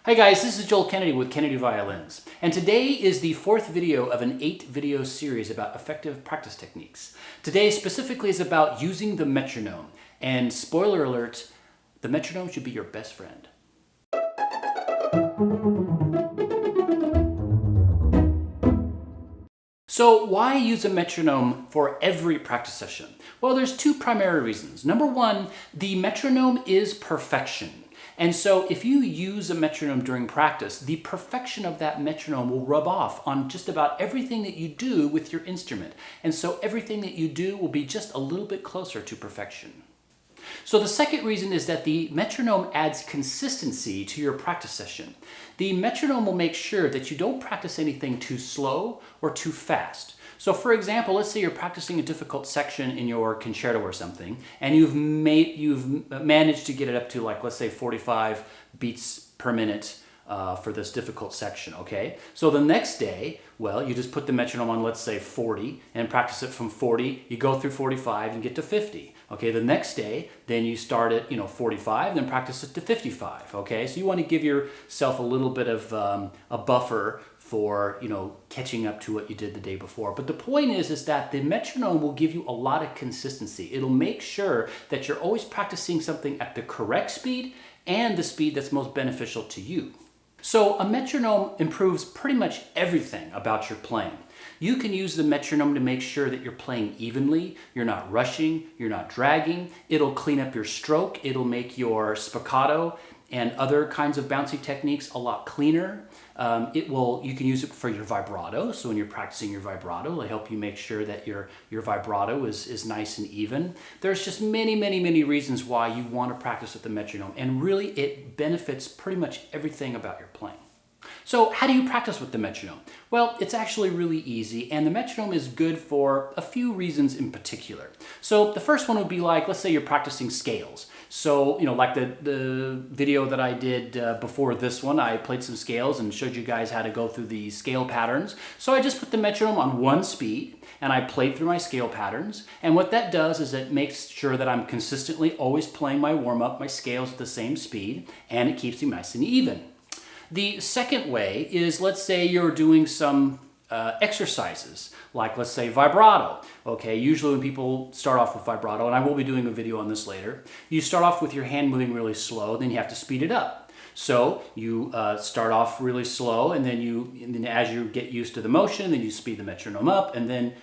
Hi guys, this is Joel Kennedy with Kennedy Violins, and today is the fourth video of an 8-video series about effective practice techniques. Today specifically is about using the metronome, and spoiler alert, the metronome should be your best friend. So why use a metronome for every practice session? Well, there's two primary reasons. Number one, the metronome is perfection. And so if you use a metronome during practice, the perfection of that metronome will rub off on just about everything that you do with your instrument. And so everything that you do will be just a little bit closer to perfection. So the second reason is that the metronome adds consistency to your practice session. The metronome will make sure that you don't practice anything too slow or too fast. So for example, let's say you're practicing a difficult section in your concerto or something, and you've managed to get it up to, like, let's say 45 beats per minute for this difficult section, okay? So the next day, well, you just put the metronome on, let's say 40, and practice it from 40, you go through 45 and get to 50. Okay, the next day, then you start at 45, then practice it to 55. Okay, so you want to give yourself a little bit of a buffer for catching up to what you did the day before. But the point is that the metronome will give you a lot of consistency. It'll make sure that you're always practicing something at the correct speed and the speed that's most beneficial to you. So a metronome improves pretty much everything about your playing. You can use the metronome to make sure that you're playing evenly, you're not rushing, you're not dragging. It'll clean up your stroke, it'll make your spiccato and other kinds of bouncy techniques a lot cleaner. You can use it for your vibrato, so when you're practicing your vibrato, it'll help you make sure that your vibrato is nice and even. There's just many reasons why you want to practice with the metronome, and really it benefits pretty much everything about your playing. So how do you practice with the metronome? Well, it's actually really easy, and the metronome is good for a few reasons in particular. So the first one would be, like, let's say you're practicing scales. So, like the video that I did before this one, I played some scales and showed you guys how to go through the scale patterns. So I just put the metronome on one speed, and I played through my scale patterns. And what that does is it makes sure that I'm consistently always playing my warm-up, my scales at the same speed, and it keeps them nice and even. The second way is, let's say you're doing some exercises, like let's say vibrato. Okay, usually when people start off with vibrato, and I will be doing a video on this later, you start off with your hand moving really slow, then you have to speed it up. So you start off really slow, and then as you get used to the motion, then you speed the metronome up, and then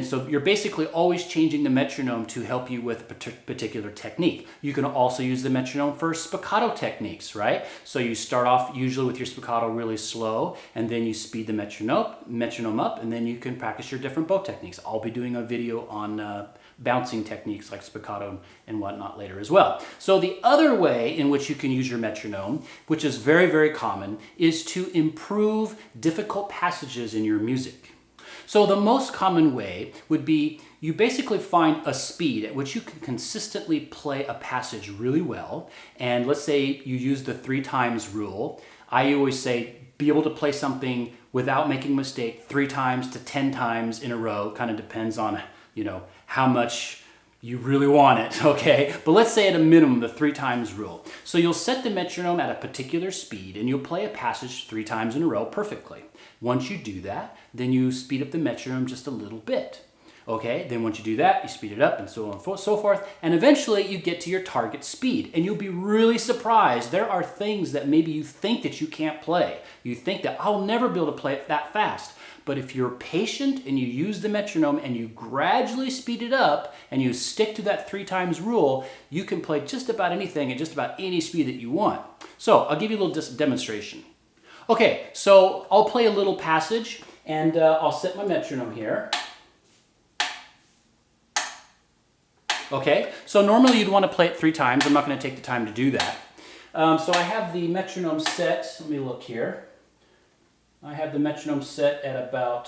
so you're basically always changing the metronome to help you with a particular technique. You can also use the metronome for spiccato techniques, right? So you start off usually with your spiccato really slow, and then you speed the metronome up, and then you can practice your different bow techniques. I'll be doing a video on bouncing techniques like spiccato and whatnot later as well. So the other way in which you can use your metronome, which is very common, is to improve difficult passages in your music. So the most common way would be you basically find a speed at which you can consistently play a passage really well. And let's say you use the 3 times rule. I always say be able to play something without making a mistake 3 times to 10 times in a row. Kind of depends on how much you really want it, okay? But let's say at a minimum, the 3 times rule. So you'll set the metronome at a particular speed, and you'll play a passage 3 times in a row perfectly. Once you do that, then you speed up the metronome just a little bit. Okay, then once you do that, you speed it up and so on and so forth, and eventually you get to your target speed, and you'll be really surprised. There are things that maybe you think that you can't play. You think that I'll never be able to play it that fast. But if you're patient and you use the metronome and you gradually speed it up and you stick to that 3 times rule, you can play just about anything at just about any speed that you want. So I'll give you a little demonstration. Okay, so I'll play a little passage, and I'll set my metronome here. Okay, so normally you'd want to play it 3 times. I'm not going to take the time to do that. So I have the metronome set. Let me look here. I have the metronome set at about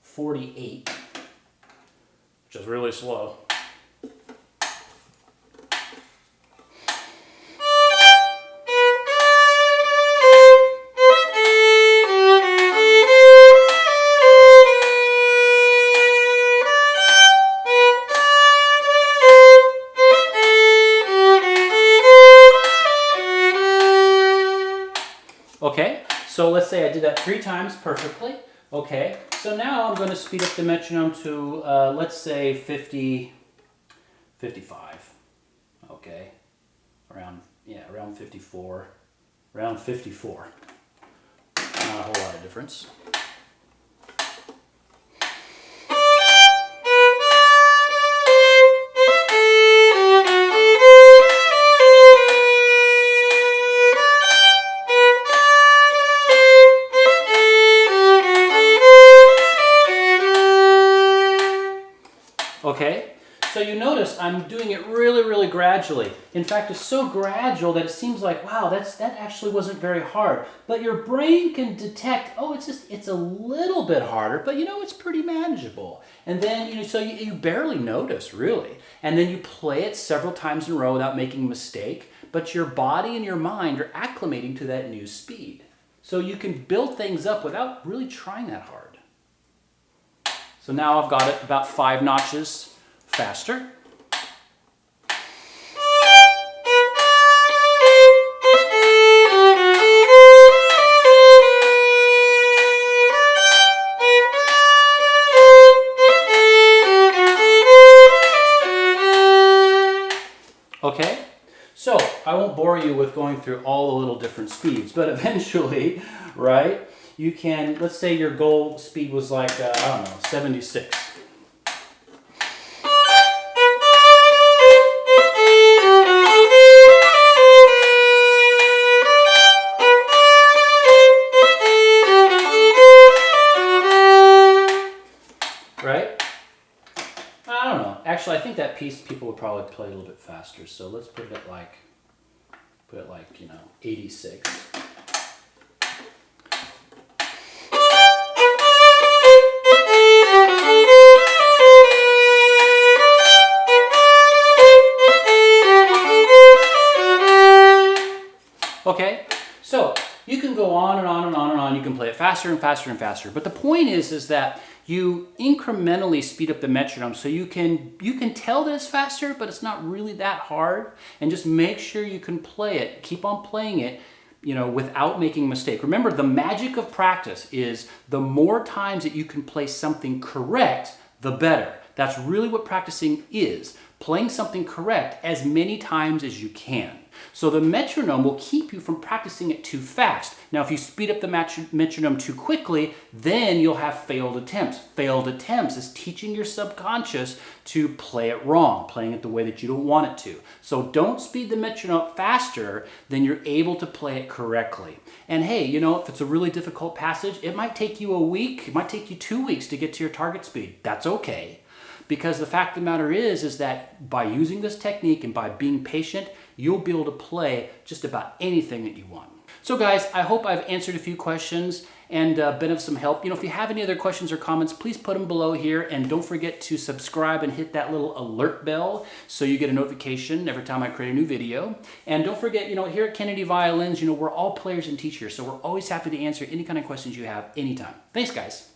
48, which is really slow. Okay, so let's say I did that 3 times perfectly. Okay, so now I'm going to speed up the metronome to, let's say 50, 55. Okay, around 54. Around 54. Not a whole lot of difference. Okay, so you notice I'm doing it really, really gradually. In fact, it's so gradual that it seems like, wow, that actually wasn't very hard. But your brain can detect, oh, it's a little bit harder, but you know, it's pretty manageable. And then, you know, so you barely notice, really. And then you play it several times in a row without making a mistake, but your body and your mind are acclimating to that new speed. So you can build things up without really trying that hard. So now I've got it about 5 notches faster. Okay, so I won't bore you with going through all the little different speeds, but eventually, right, you can, let's say your goal speed was like, I don't know, 76. Right? I don't know. Actually, I think that piece people would probably play a little bit faster. So let's put it like, you know, 86. Okay, so you can go on and on and on and on. You can play it faster and faster and faster. But the point is that you incrementally speed up the metronome so you can tell that it's faster, but it's not really that hard. And just make sure you can play it. Keep on playing it, you know, without making a mistake. Remember, the magic of practice is the more times that you can play something correct, the better. That's really what practicing is. Playing something correct as many times as you can. So the metronome will keep you from practicing it too fast. Now, if you speed up the metronome too quickly, then you'll have failed attempts. Failed attempts is teaching your subconscious to play it wrong, playing it the way that you don't want it to. So don't speed the metronome up faster than you're able to play it correctly. And hey, you know, if it's a really difficult passage, it might take you a week, it might take you 2 weeks to get to your target speed. That's okay. Because the fact of the matter is that by using this technique and by being patient, you'll be able to play just about anything that you want. So guys, I hope I've answered a few questions and been of some help. You know, if you have any other questions or comments, please put them below here, and don't forget to subscribe and hit that little alert bell so you get a notification every time I create a new video. And don't forget, you know, here at Kennedy Violins, you know, we're all players and teachers, so we're always happy to answer any kind of questions you have anytime. Thanks, guys.